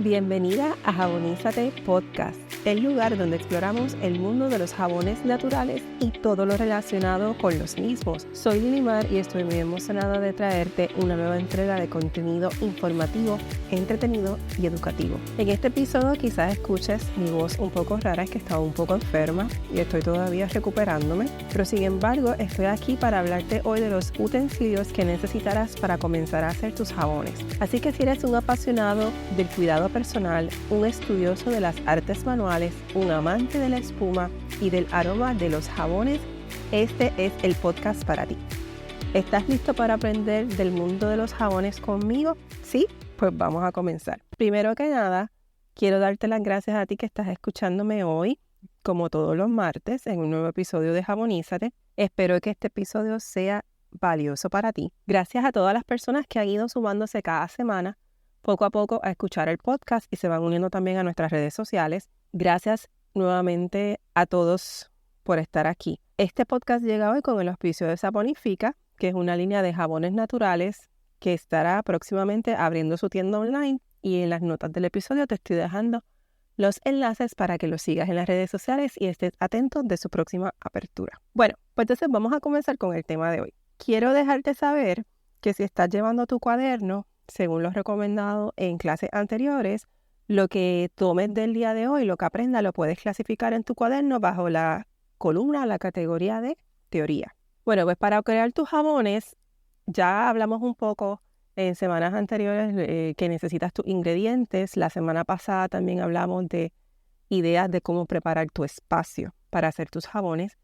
Bienvenida a Jabonízate Podcast, el lugar donde exploramos el mundo de los jabones naturales y todo lo relacionado con los mismos. Soy Lilimar y estoy muy emocionada de traerte una nueva entrega de contenido informativo, entretenido y educativo. En este episodio quizás escuches mi voz un poco rara, es que estaba un poco enferma y estoy todavía recuperándome, pero sin embargo estoy aquí para hablarte hoy de los utensilios que necesitarás para comenzar a hacer tus jabones. Así que si eres un apasionado del cuidado personal, un estudioso de las artes manuales, un amante de la espuma y del aroma de los jabones, este es el podcast para ti. ¿Estás listo para aprender del mundo de los jabones conmigo? ¿Sí? Pues vamos a comenzar. Primero que nada, quiero darte las gracias a ti que estás escuchándome hoy, como todos los martes, en un nuevo episodio de Jabonízate. Espero que este episodio sea valioso para ti. Gracias a todas las personas que han ido sumándose cada semana poco a poco a escuchar el podcast y se van uniendo también a nuestras redes sociales. Gracias nuevamente a todos por estar aquí. Este podcast llega hoy con el auspicio de Saponifica, que es una línea de jabones naturales que estará próximamente abriendo su tienda online, y en las notas del episodio te estoy dejando los enlaces para que los sigas en las redes sociales y estés atento de su próxima apertura. Bueno, pues entonces vamos a comenzar con el tema de hoy. Quiero dejarte saber que si estás llevando tu cuaderno, según lo recomendado en clases anteriores, lo que tomes del día de hoy, lo que aprendas, lo puedes clasificar en tu cuaderno bajo la columna, la categoría de teoría. Bueno, pues para crear tus jabones, ya hablamos un poco en semanas anteriores que necesitas tus ingredientes. La semana pasada también hablamos de ideas de cómo preparar tu espacio para hacer tus jabones.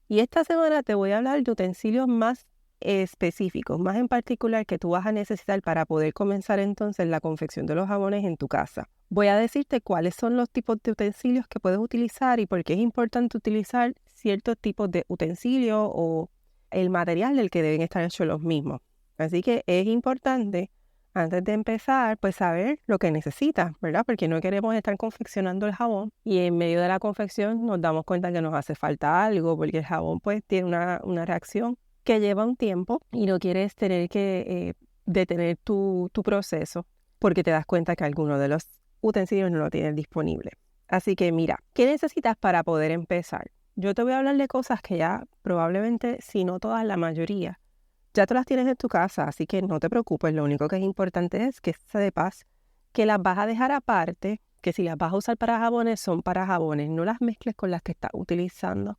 Y esta semana te voy a hablar de utensilios más específicos, más en particular que tú vas a necesitar para poder comenzar entonces la confección de los jabones en tu casa. Voy a decirte cuáles son los tipos de utensilios que puedes utilizar y por qué es importante utilizar ciertos tipos de utensilios o el material del que deben estar hechos los mismos. Así que es importante, antes de empezar, pues saber lo que necesitas, ¿verdad? Porque no queremos estar confeccionando el jabón y en medio de la confección nos damos cuenta que nos hace falta algo, porque el jabón pues tiene una reacción que lleva un tiempo y no quieres tener que detener tu proceso porque te das cuenta que alguno de los utensilios no lo tienes disponible. Así que mira, ¿qué necesitas para poder empezar? Yo te voy a hablar de cosas que ya probablemente, si no todas, la mayoría, ya tú las tienes en tu casa, así que no te preocupes. Lo único que es importante es que sepas que las vas a dejar aparte, que si las vas a usar para jabones, son para jabones. No las mezcles con las que estás utilizando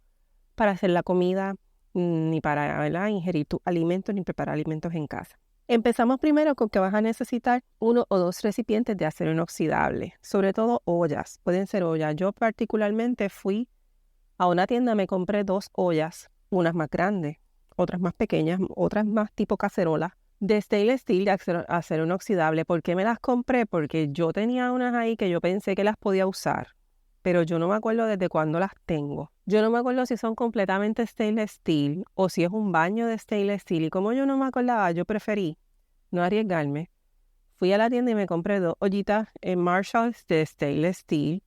para hacer la comida, ni para, ¿verdad?, ingerir tus alimentos, ni preparar alimentos en casa. Empezamos primero con que vas a necesitar 1 o 2 recipientes de acero inoxidable, sobre todo ollas. Pueden ser ollas. Yo particularmente fui a una tienda, me compré 2 ollas, unas más grandes, otras más pequeñas, otras más tipo cacerola, de stainless steel, de acero inoxidable. ¿Por qué me las compré? Porque yo tenía unas ahí que yo pensé que las podía usar, pero yo no me acuerdo desde cuándo las tengo. Yo no me acuerdo si son completamente stainless steel o si es un baño de stainless steel. Y como yo no me acordaba, yo preferí no arriesgarme. Fui a la tienda y me compré 2 ollitas en Marshalls de stainless steel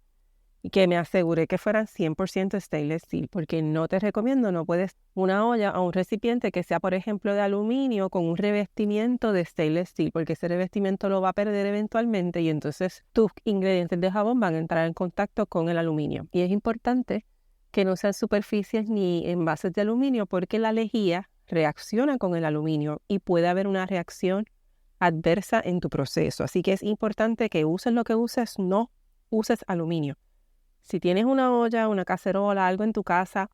y que me aseguré que fueran 100% stainless steel, porque no te recomiendo, no puedes una olla o un recipiente que sea, por ejemplo, de aluminio con un revestimiento de stainless steel, porque ese revestimiento lo va a perder eventualmente y entonces tus ingredientes de jabón van a entrar en contacto con el aluminio. Y es importante que no sean superficies ni envases de aluminio, porque la lejía reacciona con el aluminio y puede haber una reacción adversa en tu proceso. Así que es importante que uses lo que uses, no uses aluminio. Si tienes una olla, una cacerola, algo en tu casa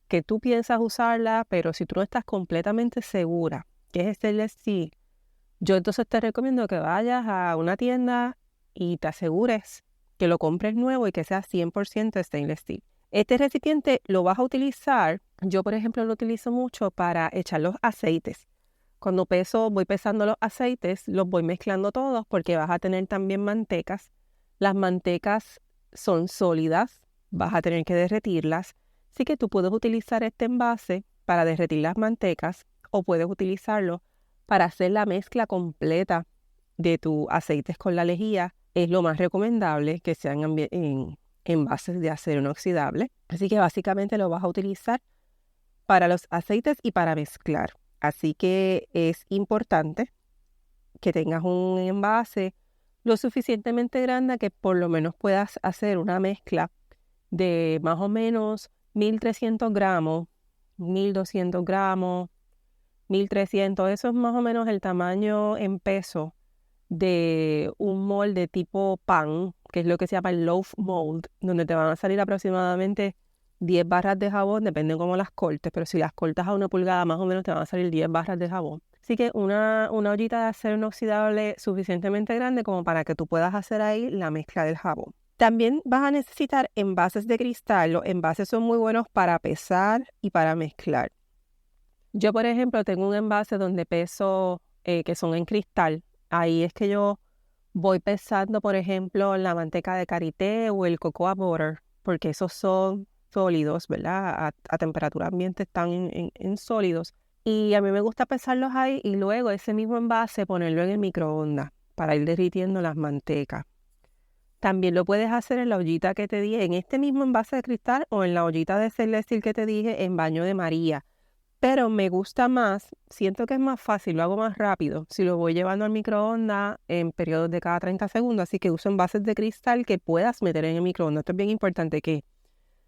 que tú piensas usarla, pero si tú no estás completamente segura que es stainless steel, yo entonces te recomiendo que vayas a una tienda y te asegures que lo compres nuevo y que sea 100% stainless steel. Este recipiente lo vas a utilizar, yo por ejemplo lo utilizo mucho para echar los aceites. Cuando voy pesando los aceites, los voy mezclando todos porque vas a tener también mantecas. Las mantecas son sólidas, vas a tener que derretirlas, así que tú puedes utilizar este envase para derretir las mantecas o puedes utilizarlo para hacer la mezcla completa de tus aceites con la lejía. Es lo más recomendable que sean en envases de acero inoxidable, así que básicamente lo vas a utilizar para los aceites y para mezclar. Así que es importante que tengas un envase lo suficientemente grande que por lo menos puedas hacer una mezcla de más o menos 1.300 gramos, 1.200 gramos, 1.300. Eso es más o menos el tamaño en peso de un molde tipo pan, que es lo que se llama el loaf mold, donde te van a salir aproximadamente 10 barras de jabón, depende de cómo las cortes, pero si las cortas a 1 pulgada, más o menos te van a salir 10 barras de jabón. Así que una ollita de acero inoxidable suficientemente grande como para que tú puedas hacer ahí la mezcla del jabón. También vas a necesitar envases de cristal. Los envases son muy buenos para pesar y para mezclar. Yo, por ejemplo, tengo un envase donde peso que son en cristal. Ahí es que yo voy pesando, por ejemplo, la manteca de karité o el cocoa butter, porque esos son sólidos, ¿verdad? A temperatura ambiente están en sólidos. Y a mí me gusta pesarlos ahí y luego ese mismo envase ponerlo en el microondas para ir derritiendo las mantecas. También lo puedes hacer en la ollita que te dije, en este mismo envase de cristal o en la ollita de Celestil que te dije en baño de María. Pero me gusta más, siento que es más fácil, lo hago más rápido si lo voy llevando al microondas en periodos de cada 30 segundos. Así que uso envases de cristal que puedas meter en el microondas. Esto es bien importante que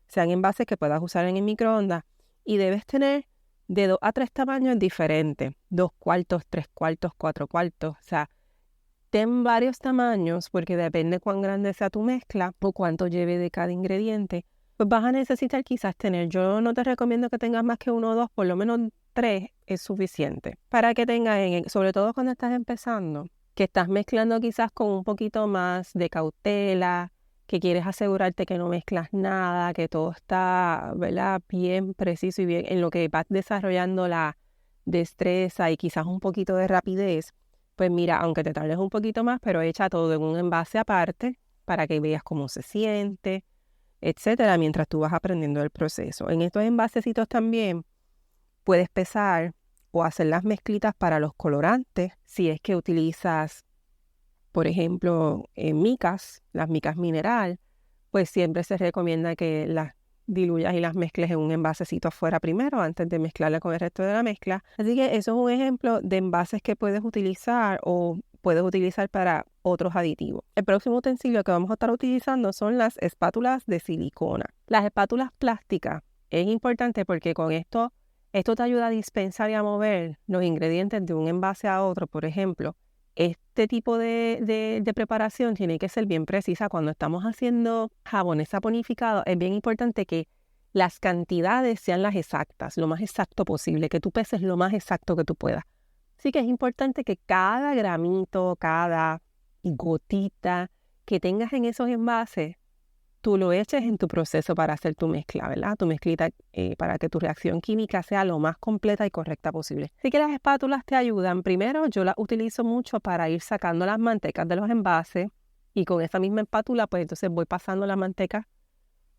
sean envases que puedas usar en el microondas. Y debes tener de 2 a 3 tamaños diferentes. 2/4, 3/4, 4/4. O sea, ten varios tamaños porque depende cuán grande sea tu mezcla o cuánto lleve de cada ingrediente. Pues vas a necesitar quizás tener, yo no te recomiendo que tengas más que 1 o 2, por lo menos 3 es suficiente. Para que tengas, sobre todo cuando estás empezando, que estás mezclando quizás con un poquito más de cautela, que quieres asegurarte que no mezclas nada, que todo está, ¿verdad?, bien preciso y bien en lo que vas desarrollando la destreza y quizás un poquito de rapidez. Pues mira, aunque te tardes un poquito más, pero echa todo en un envase aparte para que veas cómo se siente, etcétera, mientras tú vas aprendiendo el proceso. En estos envasecitos también puedes pesar o hacer las mezclitas para los colorantes. Si es que utilizas, por ejemplo, las micas mineral, pues siempre se recomienda que las diluyas y las mezcles en un envasecito afuera primero antes de mezclarla con el resto de la mezcla. Así que eso es un ejemplo de envases que puedes utilizar o puedes utilizar para otros aditivos. El próximo utensilio que vamos a estar utilizando son las espátulas de silicona. Las espátulas plásticas es importante porque con esto te ayuda a dispensar y a mover los ingredientes de un envase a otro. Por ejemplo, este tipo de preparación tiene que ser bien precisa. Cuando estamos haciendo jabones saponificados, es bien importante que las cantidades sean las exactas, lo más exacto posible, que tú peses lo más exacto que tú puedas. Así que es importante que cada gramito, cada gotita que tengas en esos envases, tú lo eches en tu proceso para hacer tu mezcla, ¿verdad? Tu mezclita para que tu reacción química sea lo más completa y correcta posible. Así que las espátulas te ayudan. Primero, yo las utilizo mucho para ir sacando las mantecas de los envases y con esa misma espátula, pues entonces voy pasando la manteca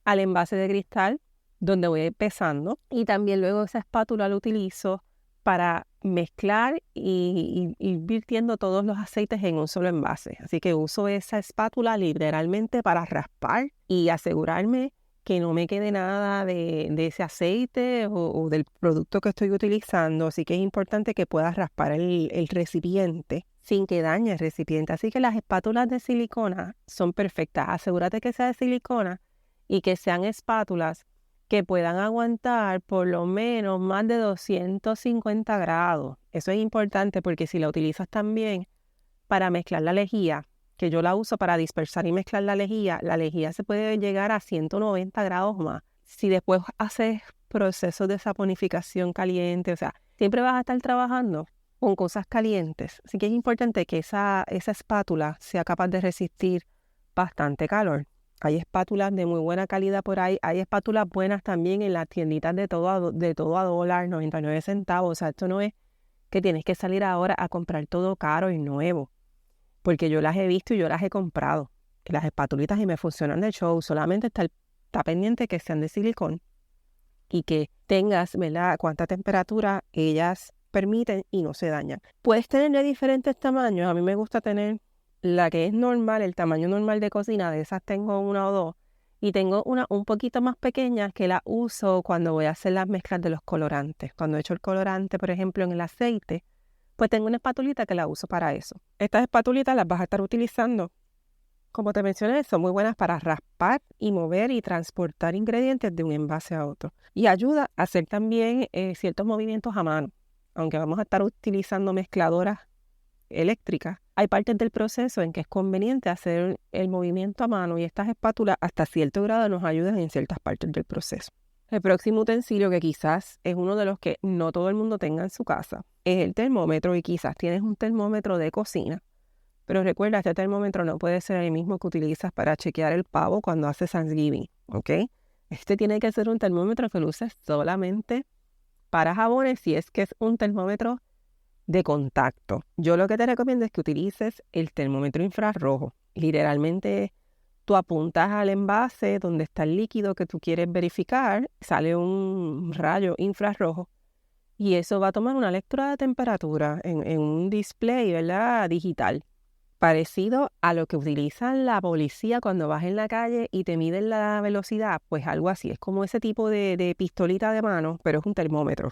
al envase de cristal donde voy pesando y también luego esa espátula la utilizo para mezclar y ir virtiendo todos los aceites en un solo envase. Así que uso esa espátula literalmente para raspar y asegurarme que no me quede nada de ese aceite o del producto que estoy utilizando. Así que es importante que puedas raspar el recipiente sin que dañe el recipiente. Así que las espátulas de silicona son perfectas. Asegúrate que sea de silicona y que sean espátulas que puedan aguantar por lo menos más de 250 grados. Eso es importante porque si la utilizas también para mezclar la lejía, que yo la uso para dispersar y mezclar la lejía se puede llegar a 190 grados más. Si después haces procesos de saponificación caliente, o sea, siempre vas a estar trabajando con cosas calientes. Así que es importante que esa espátula sea capaz de resistir bastante calor. Hay espátulas de muy buena calidad por ahí. Hay espátulas buenas también en las tienditas de todo a dólar, 99 centavos. O sea, esto no es que tienes que salir ahora a comprar todo caro y nuevo. Porque yo las he visto y yo las he comprado. Las espatulitas y me funcionan de show. Solamente está pendiente que sean de silicón y que tengas, ¿verdad?, cuánta temperatura ellas permiten y no se dañan. Puedes tener de diferentes tamaños. A mí me gusta tener la que es normal, el tamaño normal de cocina, de esas tengo 1 o 2. Y tengo una un poquito más pequeña que la uso cuando voy a hacer las mezclas de los colorantes. Cuando echo el colorante, por ejemplo, en el aceite, Pues tengo una espatulita que la uso para eso. Estas espatulitas las vas a estar utilizando, como te mencioné, son muy buenas para raspar y mover y transportar ingredientes de un envase a otro. Y ayuda a hacer también ciertos movimientos a mano. Aunque vamos a estar utilizando mezcladoras eléctricas, hay partes del proceso en que es conveniente hacer el movimiento a mano y estas espátulas hasta cierto grado nos ayudan en ciertas partes del proceso. El próximo utensilio, que quizás es uno de los que no todo el mundo tenga en su casa, es el termómetro, y quizás tienes un termómetro de cocina. Pero recuerda, este termómetro no puede ser el mismo que utilizas para chequear el pavo cuando haces Thanksgiving, ¿ok? Este tiene que ser un termómetro que lo uses solamente para jabones, si es que es un termómetro de contacto. Yo lo que te recomiendo es que utilices el termómetro infrarrojo. Literalmente tú apuntas al envase donde está el líquido que tú quieres verificar, sale un rayo infrarrojo y eso va a tomar una lectura de temperatura en un display, ¿verdad? Digital. Parecido a lo que utiliza la policía cuando vas en la calle y te miden la velocidad, pues algo así. Es como ese tipo de pistolita de mano, pero es un termómetro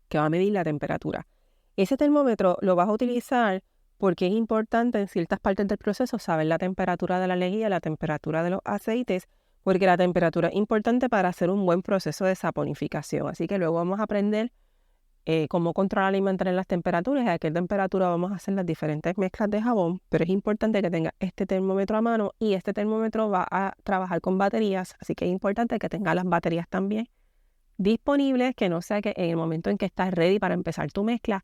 que va a medir la temperatura. Ese termómetro lo vas a utilizar porque es importante en ciertas partes del proceso saber la temperatura de la lejía, la temperatura de los aceites, porque la temperatura es importante para hacer un buen proceso de saponificación. Así que luego vamos a aprender cómo controlar y mantener las temperaturas y a qué temperatura vamos a hacer las diferentes mezclas de jabón, pero es importante que tenga este termómetro a mano y este termómetro va a trabajar con baterías, así que es importante que tenga las baterías también disponibles, que no sea que en el momento en que estás ready para empezar tu mezcla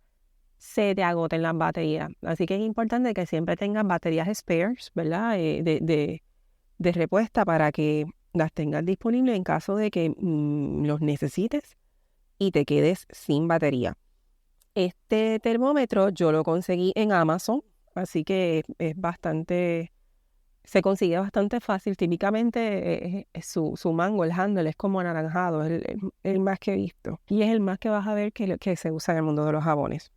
se te agoten las baterías. Así que es importante que siempre tengas baterías spares, ¿verdad? De repuesta para que las tengas disponibles en caso de que los necesites y te quedes sin batería. Este termómetro yo lo conseguí en Amazon, así que se consigue bastante fácil. Típicamente su mango, el handle, es como anaranjado, es el más que he visto. Y es el más que vas a ver que se usa en el mundo de los jabones.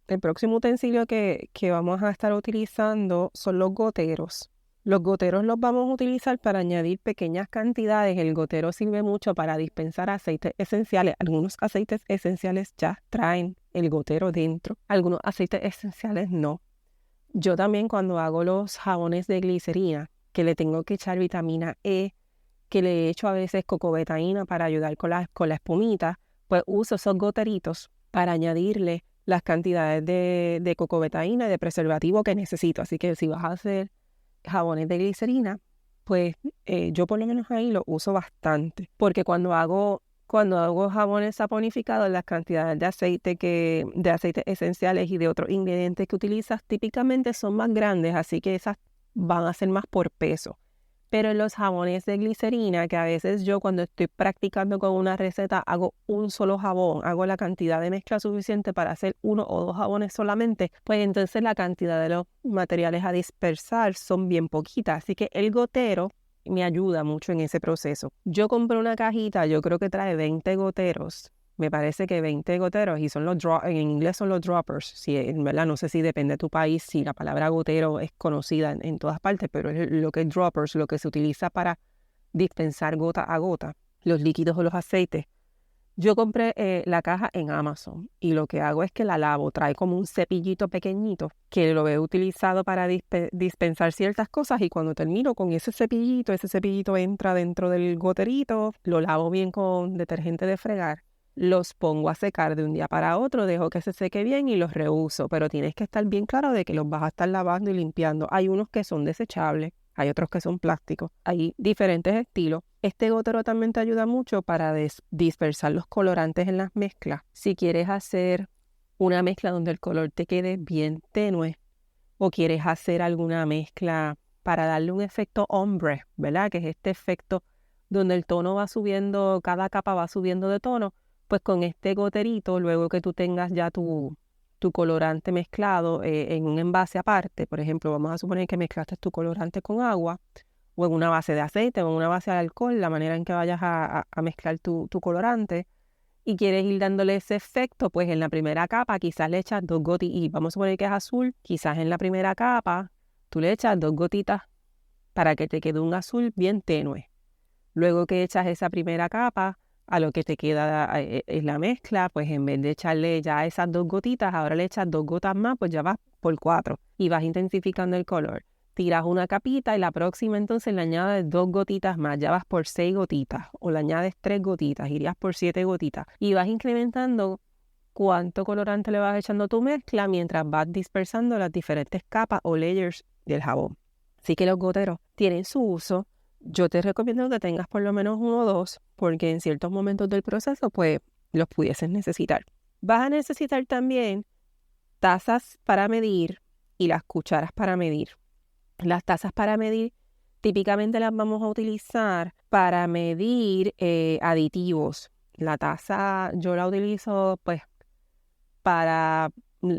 El próximo utensilio que vamos a estar utilizando son los goteros. Los goteros los vamos a utilizar para añadir pequeñas cantidades. El gotero sirve mucho para dispensar aceites esenciales. Algunos aceites esenciales ya traen el gotero dentro. Algunos aceites esenciales no. Yo también, cuando hago los jabones de glicerina, que le tengo que echar vitamina E, que le echo a veces cocobetaína para ayudar con la espumita, pues uso esos goteritos para añadirle las cantidades de cocobetaína y de preservativo que necesito. Así que si vas a hacer jabones de glicerina, pues yo por lo menos ahí lo uso bastante, porque cuando hago jabones saponificados, las cantidades de aceites esenciales y de otros ingredientes que utilizas típicamente son más grandes, así que esas van a ser más por peso. Pero en los jabones de glicerina, que a veces yo cuando estoy practicando con una receta hago un solo jabón, hago la cantidad de mezcla suficiente para hacer 1 o 2 jabones solamente, pues entonces la cantidad de los materiales a dispersar son bien poquitas. Así que el gotero me ayuda mucho en ese proceso. Yo compré una cajita, yo creo que trae 20 goteros. Me parece que 20 goteros, y son en inglés son los droppers. Sí, en verdad no sé si depende de tu país, si la palabra gotero es conocida en todas partes, pero es lo que es droppers, lo que se utiliza para dispensar gota a gota los líquidos o los aceites. Yo compré la caja en Amazon y lo que hago es que la lavo. Trae como un cepillito pequeñito que lo he utilizado para dispensar ciertas cosas, y cuando termino con ese cepillito entra dentro del goterito, lo lavo bien con detergente de fregar. Los pongo a secar de un día para otro, dejo que se seque bien y los reuso, pero tienes que estar bien claro de que los vas a estar lavando y limpiando. Hay unos que son desechables, hay otros que son plásticos, hay diferentes estilos. Este gotero también te ayuda mucho para dispersar los colorantes en las mezclas. Si quieres hacer una mezcla donde el color te quede bien tenue, o quieres hacer alguna mezcla para darle un efecto ombre, ¿verdad? Que es este efecto donde el tono va subiendo, cada capa va subiendo de tono. Pues con este goterito, luego que tú tengas ya tu colorante mezclado en un envase aparte, por ejemplo, vamos a suponer que mezclaste tu colorante con agua, o en una base de aceite, o en una base de alcohol, la manera en que vayas a mezclar tu colorante, y quieres ir dándole ese efecto, pues en la primera capa quizás le echas 2 gotitas, y vamos a suponer que es azul, quizás en la primera capa tú le echas 2 gotitas para que te quede un azul bien tenue. Luego que echas esa primera capa, a lo que te queda en la mezcla, pues en vez de echarle ya esas 2 gotitas, ahora le echas 2 gotas más, pues ya vas por 4 y vas intensificando el color. Tiras una capita y la próxima entonces le añades 2 gotitas más, ya vas por 6 gotitas o le añades 3 gotitas, irías por 7 gotitas y vas incrementando cuánto colorante le vas echando a tu mezcla mientras vas dispersando las diferentes capas o layers del jabón. Así que los goteros tienen su uso. Yo te recomiendo que tengas por lo menos 1 o 2 porque en ciertos momentos del proceso pues los pudieses necesitar. Vas a necesitar también tazas para medir y las cucharas para medir. Las tazas para medir típicamente las vamos a utilizar para medir aditivos. La taza yo la utilizo pues para,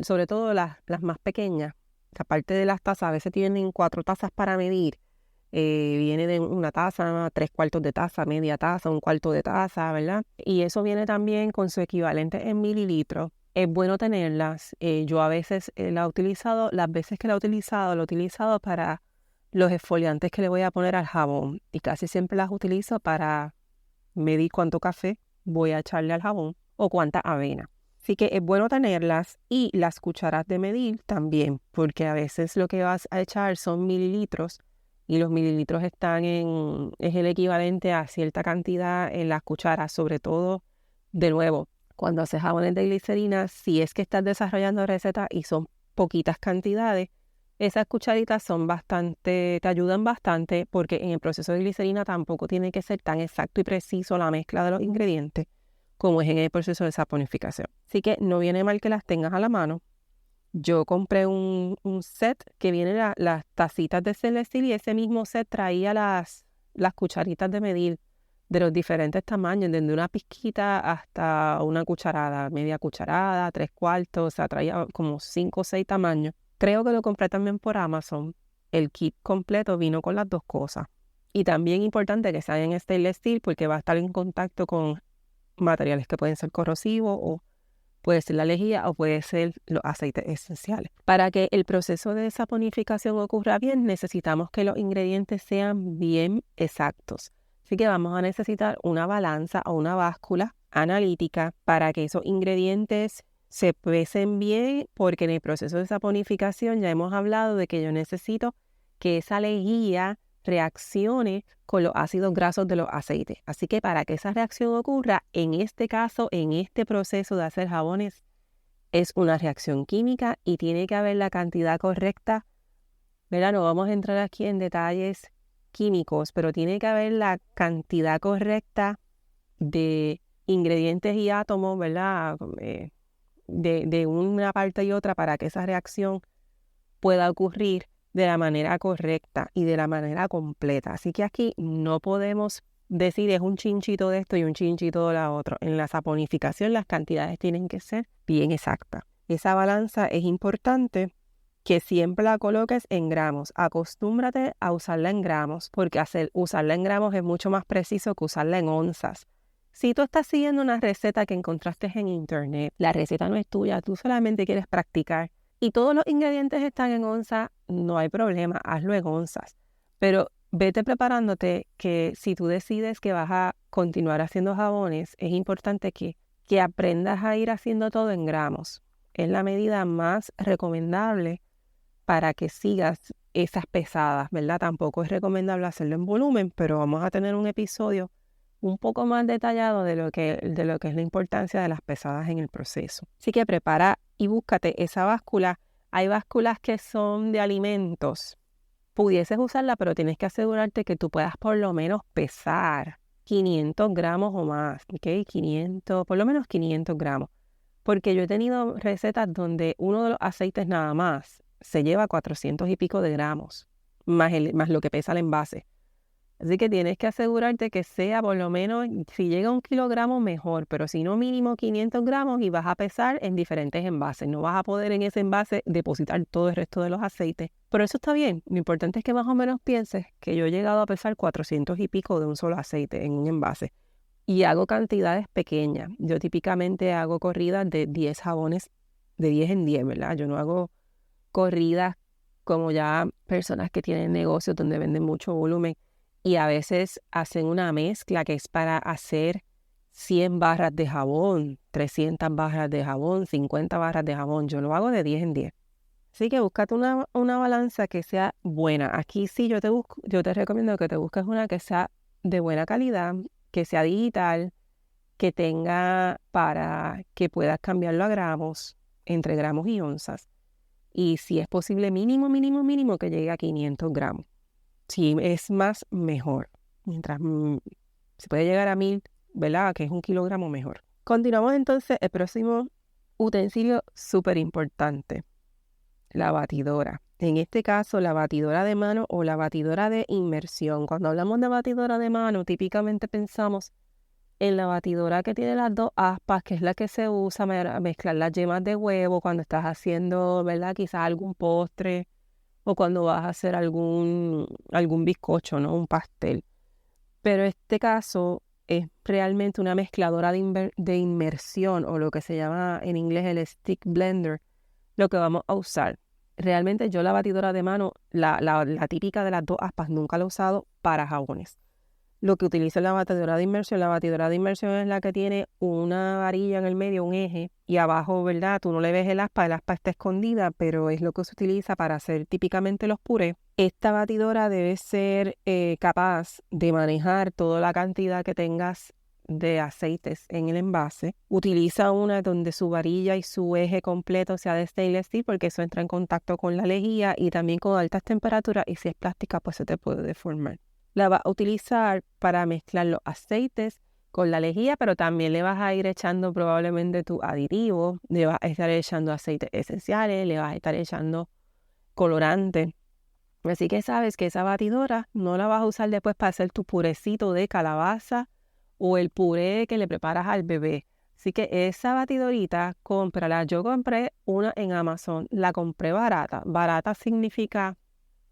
sobre todo las más pequeñas. Aparte de las tazas, a veces tienen 4 tazas para medir. Viene de una taza, 3/4 de taza, media taza, 1/4 de taza, ¿verdad? Y eso viene también con su equivalente en mililitros. Es bueno tenerlas. Yo a veces la he utilizado, las veces que la he utilizado, lo he utilizado para los exfoliantes que le voy a poner al jabón. Y casi siempre las utilizo para medir cuánto café voy a echarle al jabón o cuánta avena. Así que es bueno tenerlas y las cucharas de medir también, porque a veces lo que vas a echar son mililitros y los mililitros es el equivalente a cierta cantidad en las cucharas, sobre todo, de nuevo, cuando haces jabones de glicerina, si es que estás desarrollando recetas y son poquitas cantidades, esas cucharitas te ayudan bastante porque en el proceso de glicerina tampoco tiene que ser tan exacto y preciso la mezcla de los ingredientes como es en el proceso de saponificación. Así que no viene mal que las tengas a la mano. Yo compré un set que viene las tacitas de Celestil y ese mismo set traía las cucharitas de medir de los diferentes tamaños, desde una pizquita hasta una cucharada, media cucharada, 3/4, o sea, traía como 5 o 6 tamaños. Creo que lo compré también por Amazon. El kit completo vino con las 2 cosas. Y también importante que sea en stainless steel porque va a estar en contacto con materiales que pueden ser corrosivos o puede ser la lejía o puede ser los aceites esenciales. Para que el proceso de saponificación ocurra bien, necesitamos que los ingredientes sean bien exactos. Así que vamos a necesitar una balanza o una báscula analítica para que esos ingredientes se pesen bien, porque en el proceso de saponificación ya hemos hablado de que yo necesito que esa lejía reaccione con los ácidos grasos de los aceites. Así que para que esa reacción ocurra, en este caso, en este proceso de hacer jabones, es una reacción química y tiene que haber la cantidad correcta, ¿verdad? No vamos a entrar aquí en detalles químicos, pero tiene que haber la cantidad correcta de ingredientes y átomos, ¿verdad? De una parte y otra para que esa reacción pueda ocurrir de la manera correcta y de la manera completa. Así que aquí no podemos decir es un chinchito de esto y un chinchito de la otra. En la saponificación las cantidades tienen que ser bien exactas. Esa balanza es importante que siempre la coloques en gramos. Acostúmbrate a usarla en gramos porque usarla en gramos es mucho más preciso que usarla en onzas. Si tú estás siguiendo una receta que encontraste en internet, la receta no es tuya, tú solamente quieres practicar y todos los ingredientes están en onzas, no hay problema, hazlo en onzas. Pero vete preparándote que si tú decides que vas a continuar haciendo jabones, es importante que aprendas a ir haciendo todo en gramos. Es la medida más recomendable para que sigas esas pesadas, ¿verdad? Tampoco es recomendable hacerlo en volumen, pero vamos a tener un episodio un poco más detallado de lo que es la importancia de las pesadas en el proceso. Así que prepara y búscate esa báscula. Hay básculas que son de alimentos. Pudieses usarla, pero tienes que asegurarte que tú puedas por lo menos pesar 500 gramos o más, ¿ok? 500, por lo menos 500 gramos. Porque yo he tenido recetas donde uno de los aceites nada más se lleva 400 y pico de gramos, más lo que pesa el envase. Así que tienes que asegurarte que sea por lo menos, si llega a 1 kilogramo mejor, pero si no mínimo 500 gramos y vas a pesar en diferentes envases. No vas a poder en ese envase depositar todo el resto de los aceites. Pero eso está bien. Lo importante es que más o menos pienses que yo he llegado a pesar 400 y pico de un solo aceite en un envase. Y hago cantidades pequeñas. Yo típicamente hago corridas de 10 jabones, de 10 en 10, ¿verdad? Yo no hago corridas como ya personas que tienen negocios donde venden mucho volumen. Y a veces hacen una mezcla que es para hacer 100 barras de jabón, 300 barras de jabón, 50 barras de jabón. Yo lo hago de 10 en 10. Así que búscate una balanza que sea buena. Aquí sí yo te recomiendo que te busques una que sea de buena calidad, que sea digital, que tenga para que puedas cambiarlo a gramos, entre gramos y onzas. Y si es posible, mínimo, que llegue a 500 gramos. Si es más, mejor. Mientras se puede llegar a 1000, ¿verdad? Que es 1 kilogramo, mejor. Continuamos entonces, el próximo utensilio súper importante, la batidora. En este caso, la batidora de mano o la batidora de inmersión. Cuando hablamos de batidora de mano, típicamente pensamos en la batidora que tiene las 2 aspas, que es la que se usa para mezclar las yemas de huevo cuando estás haciendo, ¿verdad? Quizás algún postre o cuando vas a hacer algún bizcocho, ¿no? Un pastel. Pero este caso es realmente una mezcladora de inmersión, o lo que se llama en inglés el stick blender, lo que vamos a usar. Realmente yo la batidora de mano, la típica de las 2 aspas, nunca la he usado para jabones. Lo que utilizo es la batidora de inmersión es la que tiene una varilla en el medio, un eje, y abajo, ¿verdad? Tú no le ves el aspa está escondida, pero es lo que se utiliza para hacer típicamente los purés. Esta batidora debe ser capaz de manejar toda la cantidad que tengas de aceites en el envase. Utiliza una donde su varilla y su eje completo sea de stainless steel, porque eso entra en contacto con la lejía y también con altas temperaturas, y si es plástica pues se te puede deformar. La vas a utilizar para mezclar los aceites con la lejía, pero también le vas a ir echando probablemente tu aditivo, le vas a estar echando aceites esenciales, le vas a estar echando colorante. Así que sabes que esa batidora no la vas a usar después para hacer tu purecito de calabaza o el puré que le preparas al bebé. Así que esa batidorita, cómprala. Yo compré una en Amazon, la compré barata. Barata significa,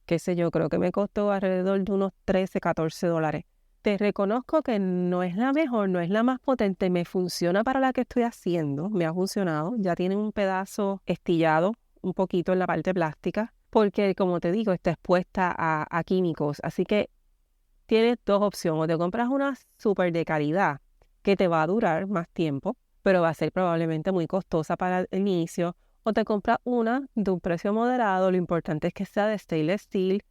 qué sé yo, creo que me costó alrededor de unos $13-14. Te reconozco que no es la mejor, no es la más potente, me funciona para la que estoy haciendo, me ha funcionado. Ya tiene un pedazo estillado un poquito en la parte plástica, porque como te digo, está expuesta a químicos. Así que tienes 2 opciones: o te compras una súper de calidad que te va a durar más tiempo, pero va a ser probablemente muy costosa para el inicio, o te compras una de un precio moderado. Lo importante es que sea de stainless steel.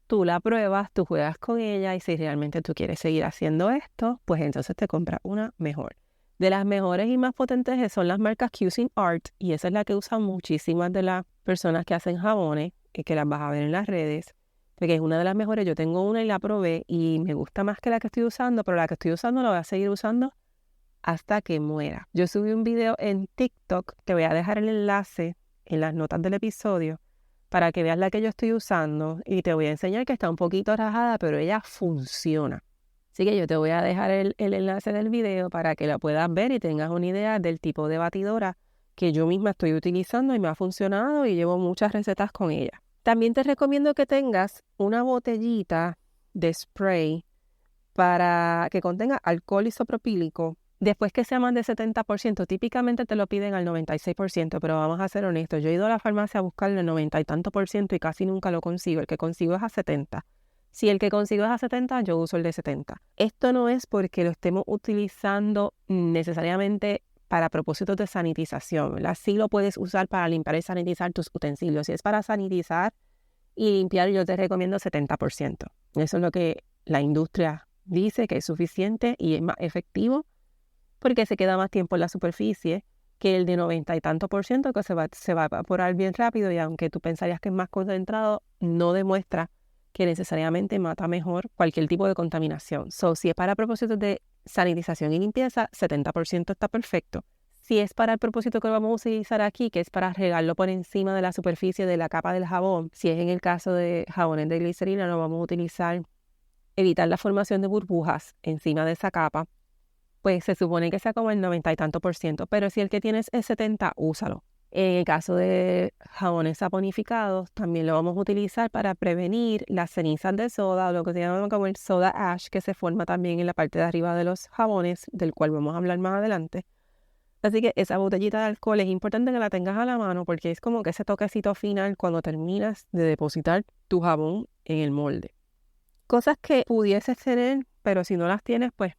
Tú la pruebas, tú juegas con ella, y si realmente tú quieres seguir haciendo esto, pues entonces te compras una mejor. De las mejores y más potentes son las marcas Cuisinart, y esa es la que usan muchísimas de las personas que hacen jabones, que las vas a ver en las redes, porque es una de las mejores. Yo tengo una y la probé y me gusta más que la que estoy usando, pero la que estoy usando la voy a seguir usando hasta que muera. Yo subí un video en TikTok, te voy a dejar el enlace en las notas del episodio para que veas la que yo estoy usando, y te voy a enseñar que está un poquito rajada, pero ella funciona. Así que yo te voy a dejar el enlace del video para que la puedas ver y tengas una idea del tipo de batidora que yo misma estoy utilizando y me ha funcionado, y llevo muchas recetas con ella. También te recomiendo que tengas una botellita de spray para que contenga alcohol isopropílico. Después que sea más de 70%, típicamente te lo piden al 96%, pero vamos a ser honestos. Yo he ido a la farmacia a buscarle el 90 y tanto por ciento y casi nunca lo consigo. El que consigo es a 70. Si el que consigo es a 70, yo uso el de 70. Esto no es porque lo estemos utilizando necesariamente para propósitos de sanitización, ¿verdad? Sí lo puedes usar para limpiar y sanitizar tus utensilios. Si es para sanitizar y limpiar, yo te recomiendo 70%. Eso es lo que la industria dice que es suficiente y es más efectivo, porque se queda más tiempo en la superficie que el de 90 y tanto por ciento, que se va a evaporar bien rápido, y aunque tú pensarías que es más concentrado, no demuestra que necesariamente mata mejor cualquier tipo de contaminación. Si es para propósitos de sanitización y limpieza, 70% está perfecto. Si es para el propósito que vamos a utilizar aquí, que es para regarlo por encima de la superficie de la capa del jabón, si es en el caso de jabones de glicerina, lo vamos a utilizar, evitar la formación de burbujas encima de esa capa, pues se supone que sea como el 90 y tanto por ciento, pero si el que tienes es 70, úsalo. En el caso de jabones saponificados, también lo vamos a utilizar para prevenir las cenizas de soda, o lo que se llama como el soda ash, que se forma también en la parte de arriba de los jabones, del cual vamos a hablar más adelante. Así que esa botellita de alcohol es importante que la tengas a la mano, porque es como que ese toquecito final cuando terminas de depositar tu jabón en el molde. Cosas que pudieses tener, pero si no las tienes, pues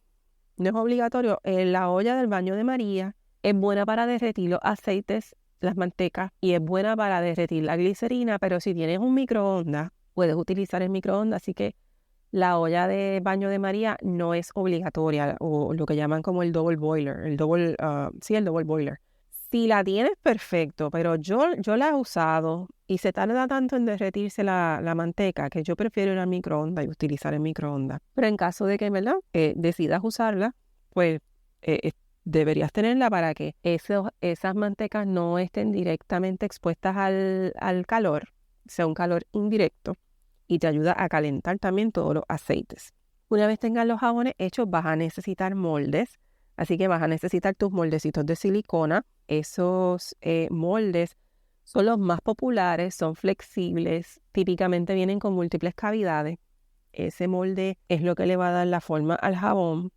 no es obligatorio. La olla del baño de María es buena para derretir los aceites, las mantecas, y es buena para derretir la glicerina, pero si tienes un microondas, puedes utilizar el microondas, así que la olla de baño de María no es obligatoria, o lo que llaman como el double boiler, el double boiler. Si la tienes, perfecto, pero yo la he usado y se tarda tanto en derretirse la manteca que yo prefiero ir al microondas y utilizar el microondas. Pero en caso de que, ¿verdad?, decidas usarla, pues deberías tenerla para que esas mantecas no estén directamente expuestas al calor, sea un calor indirecto, y te ayuda a calentar también todos los aceites. Una vez tengas los jabones hechos, vas a necesitar moldes, así que vas a necesitar tus moldecitos de silicona. Esos moldes son los más populares, son flexibles, típicamente vienen con múltiples cavidades. Ese molde es lo que le va a dar la forma al jabón.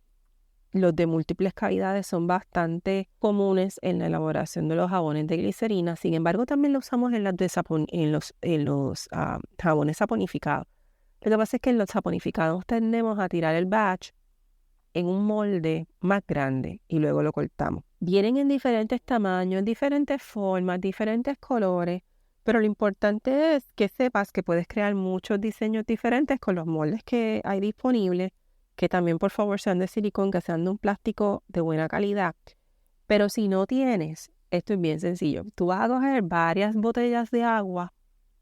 Los de múltiples cavidades son bastante comunes en la elaboración de los jabones de glicerina. Sin embargo, también lo usamos en los jabones saponificados. Lo que pasa es que en los saponificados tendemos a tirar el batch en un molde más grande y luego lo cortamos. Vienen en diferentes tamaños, diferentes formas, diferentes colores, pero lo importante es que sepas que puedes crear muchos diseños diferentes con los moldes que hay disponibles, que también por favor sean de silicón, que sean de un plástico de buena calidad. Pero si no tienes, esto es bien sencillo. Tú vas a coger varias botellas de agua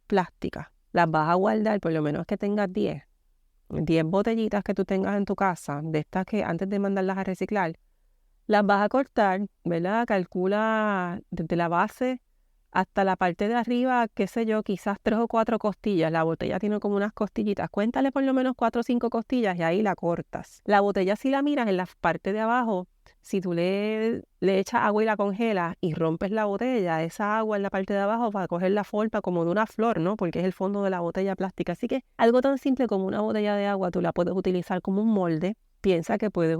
plásticas, las vas a guardar, por lo menos que tengas 10 botellitas que tú tengas en tu casa, de estas que antes de mandarlas a reciclar, las vas a cortar, ¿verdad? Calcula desde la base hasta la parte de arriba, qué sé yo, quizás 3 o 4 costillas. La botella tiene como unas costillitas. Cuéntale por lo menos 4 o 5 costillas y ahí la cortas. La botella, si la miras en la parte de abajo, si tú le echas agua y la congelas y rompes la botella, esa agua en la parte de abajo va a coger la forma como de una flor, ¿no? Porque es el fondo de la botella plástica. Así que algo tan simple como una botella de agua, tú la puedes utilizar como un molde. Piensa que puedes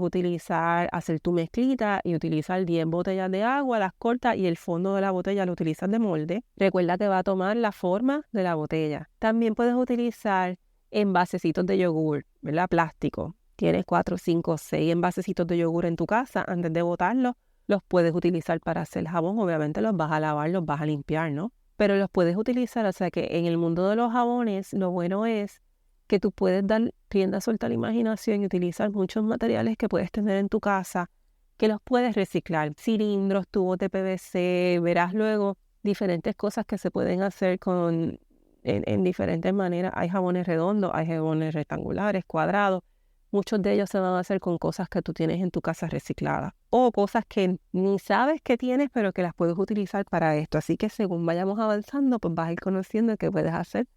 hacer tu mezclita y utilizar 10 botellas de agua, las cortas y el fondo de la botella lo utilizas de molde. Recuerda que va a tomar la forma de la botella. También puedes utilizar envasecitos de yogur, ¿verdad? Plástico. Tienes 4, 5, 6 envasecitos de yogur en tu casa. Antes de botarlos, los puedes utilizar para hacer jabón. Obviamente los vas a lavar, los vas a limpiar, ¿no? Pero los puedes utilizar, o sea que en el mundo de los jabones, lo bueno es que tú puedes dar rienda suelta a la imaginación y utilizar muchos materiales que puedes tener en tu casa, que los puedes reciclar. Cilindros, tubos de PVC, verás luego diferentes cosas que se pueden hacer en diferentes maneras. Hay jabones redondos, hay jabones rectangulares, cuadrados. Muchos de ellos se van a hacer con cosas que tú tienes en tu casa recicladas o cosas que ni sabes que tienes, pero que las puedes utilizar para esto. Así que según vayamos avanzando, pues vas a ir conociendo qué puedes hacer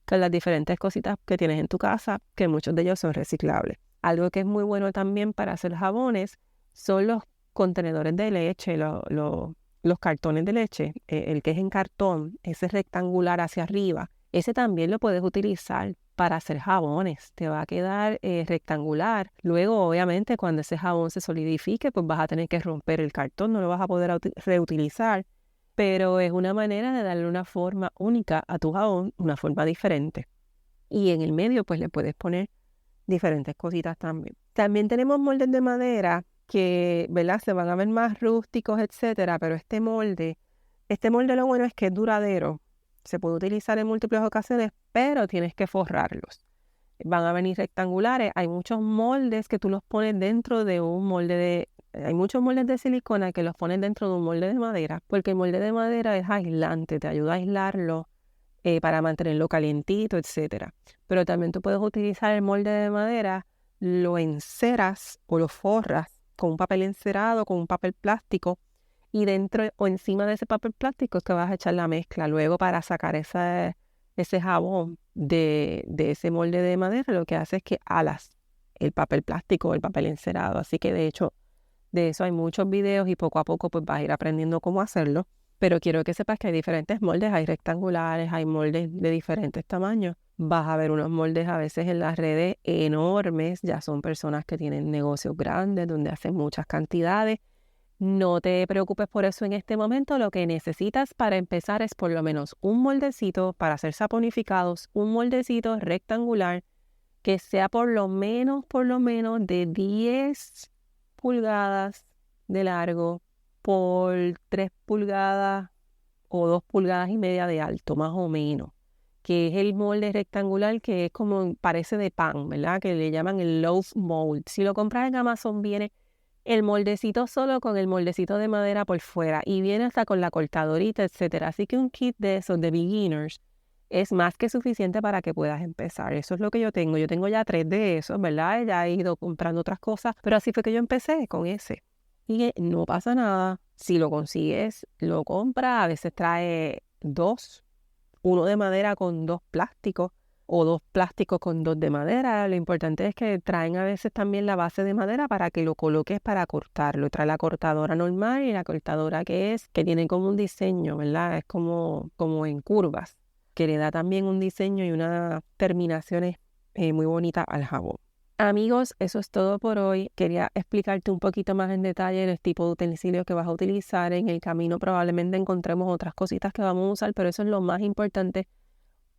con las diferentes cositas que tienes en tu casa, que muchos de ellos son reciclables. Algo que es muy bueno también para hacer jabones son los contenedores de leche, los cartones de leche, el que es en cartón, ese rectangular hacia arriba. Ese también lo puedes utilizar para hacer jabones. Te va a quedar rectangular. Luego, obviamente, cuando ese jabón se solidifique, pues vas a tener que romper el cartón, no lo vas a poder reutilizar. Pero es una manera de darle una forma única a tu jabón, una forma diferente. Y en el medio, pues le puedes poner diferentes cositas también. También tenemos moldes de madera que, ¿verdad?, se van a ver más rústicos, etcétera, pero este molde lo bueno es que es duradero. Se puede utilizar en múltiples ocasiones, pero tienes que forrarlos. Van a venir rectangulares. Hay muchos moldes que tú los pones dentro de un molde hay muchos moldes de silicona que los pones dentro de un molde de madera, porque el molde de madera es aislante, te ayuda a aislarlo para mantenerlo calientito, etcétera. Pero también tú puedes utilizar el molde de madera, lo enceras o lo forras con un papel encerado, con un papel plástico, y dentro o encima de ese papel plástico te vas a echar la mezcla. Luego, para sacar ese jabón de ese molde de madera, lo que hace es que alas el papel plástico o el papel encerado. Así que de hecho, de eso hay muchos videos y poco a poco pues vas a ir aprendiendo cómo hacerlo. Pero quiero que sepas que hay diferentes moldes, hay rectangulares, hay moldes de diferentes tamaños. Vas a ver unos moldes a veces en las redes enormes, ya son personas que tienen negocios grandes donde hacen muchas cantidades. No te preocupes por eso en este momento. Lo que necesitas para empezar es por lo menos un moldecito para hacer saponificados, un moldecito rectangular que sea por lo menos de 10 pulgadas de largo por 3 pulgadas o 2 pulgadas y media de alto, más o menos, que es el molde rectangular que es como parece de pan, ¿verdad? Que le llaman el loaf mold. Si lo compras en Amazon viene el moldecito solo con el moldecito de madera por fuera y viene hasta con la cortadorita, etcétera. Así que un kit de esos de beginners es más que suficiente para que puedas empezar. Eso es lo que yo tengo. Yo tengo ya 3 de esos, ¿verdad? Ya he ido comprando otras cosas, pero así fue que yo empecé con ese. Y no pasa nada. Si lo consigues, lo compras. A veces trae 2, uno de madera con 2 plásticos o 2 plásticos con 2 de madera. Lo importante es que traen a veces también la base de madera para que lo coloques para cortarlo. Trae la cortadora normal y la cortadora que tiene como un diseño, ¿verdad? Es como en curvas, que le da también un diseño y unas terminaciones muy bonitas al jabón. Amigos, eso es todo por hoy. Quería explicarte un poquito más en detalle el tipo de utensilios que vas a utilizar. En el camino probablemente encontremos otras cositas que vamos a usar, pero eso es lo más importante.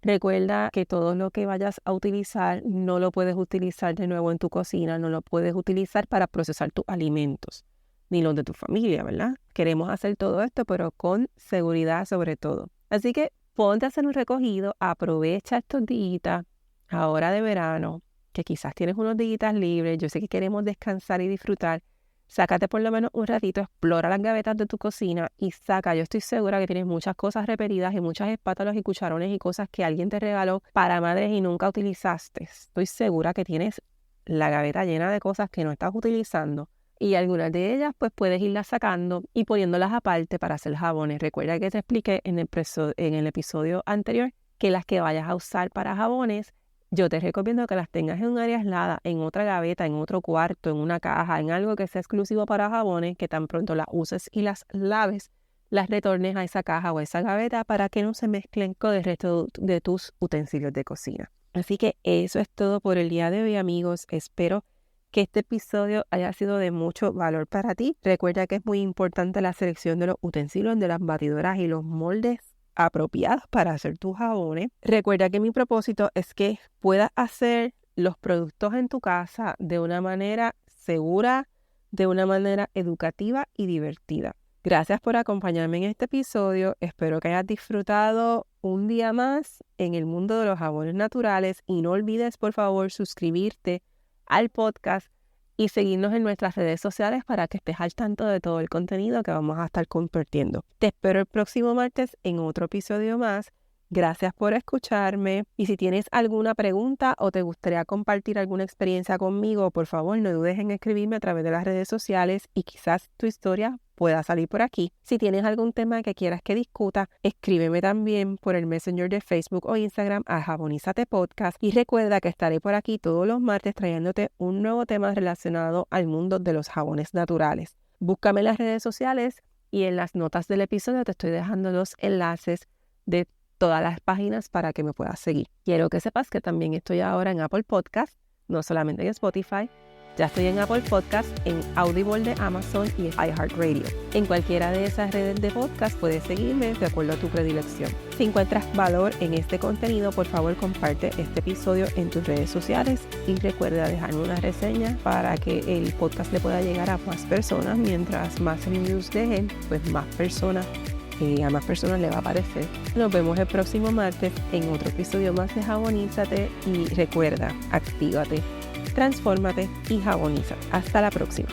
Recuerda que todo lo que vayas a utilizar no lo puedes utilizar de nuevo en tu cocina, no lo puedes utilizar para procesar tus alimentos, ni los de tu familia, ¿verdad? Queremos hacer todo esto, pero con seguridad sobre todo. Así que ponte a hacer un recogido, aprovecha estos días, ahora de verano, que quizás tienes unos días libres, yo sé que queremos descansar y disfrutar. Sácate por lo menos un ratito, explora las gavetas de tu cocina y saca. Yo estoy segura que tienes muchas cosas repetidas y muchas espátulas y cucharones y cosas que alguien te regaló para madres y nunca utilizaste. Estoy segura que tienes la gaveta llena de cosas que no estás utilizando y algunas de ellas pues puedes irlas sacando y poniéndolas aparte para hacer jabones. Recuerda que te expliqué en el episodio anterior que las que vayas a usar para jabones, yo te recomiendo que las tengas en un área aislada, en otra gaveta, en otro cuarto, en una caja, en algo que sea exclusivo para jabones, que tan pronto las uses y las laves, las retornes a esa caja o a esa gaveta para que no se mezclen con el resto de tus utensilios de cocina. Así que eso es todo por el día de hoy, amigos. Espero que este episodio haya sido de mucho valor para ti. Recuerda que es muy importante la selección de los utensilios, de las batidoras y los moldes apropiados para hacer tus jabones. Recuerda que mi propósito es que puedas hacer los productos en tu casa de una manera segura, de una manera educativa y divertida. Gracias por acompañarme en este episodio. Espero que hayas disfrutado un día más en el mundo de los jabones naturales y no olvides, por favor, suscribirte al podcast y seguirnos en nuestras redes sociales para que estés al tanto de todo el contenido que vamos a estar compartiendo. Te espero el próximo martes en otro episodio más. Gracias por escucharme y si tienes alguna pregunta o te gustaría compartir alguna experiencia conmigo, por favor no dudes en escribirme a través de las redes sociales y quizás tu historia pueda salir por aquí. Si tienes algún tema que quieras que discuta, escríbeme también por el Messenger de Facebook o Instagram a Jabonízate Podcast y recuerda que estaré por aquí todos los martes trayéndote un nuevo tema relacionado al mundo de los jabones naturales. Búscame en las redes sociales y en las notas del episodio te estoy dejando los enlaces de todas las páginas para que me puedas seguir. Quiero que sepas que también estoy ahora en Apple Podcast, no solamente en Spotify. Ya estoy en Apple Podcast, en Audible de Amazon y en iHeartRadio. En cualquiera de esas redes de podcast puedes seguirme de acuerdo a tu predilección. Si encuentras valor en este contenido, por favor comparte este episodio en tus redes sociales y recuerda dejarme una reseña para que el podcast le pueda llegar a más personas. Mientras más reviews dejen, pues a más personas le va a aparecer. Nos vemos el próximo martes en otro episodio más de Jabonízate y recuerda, actívate, transfórmate y jaboniza. Hasta la próxima.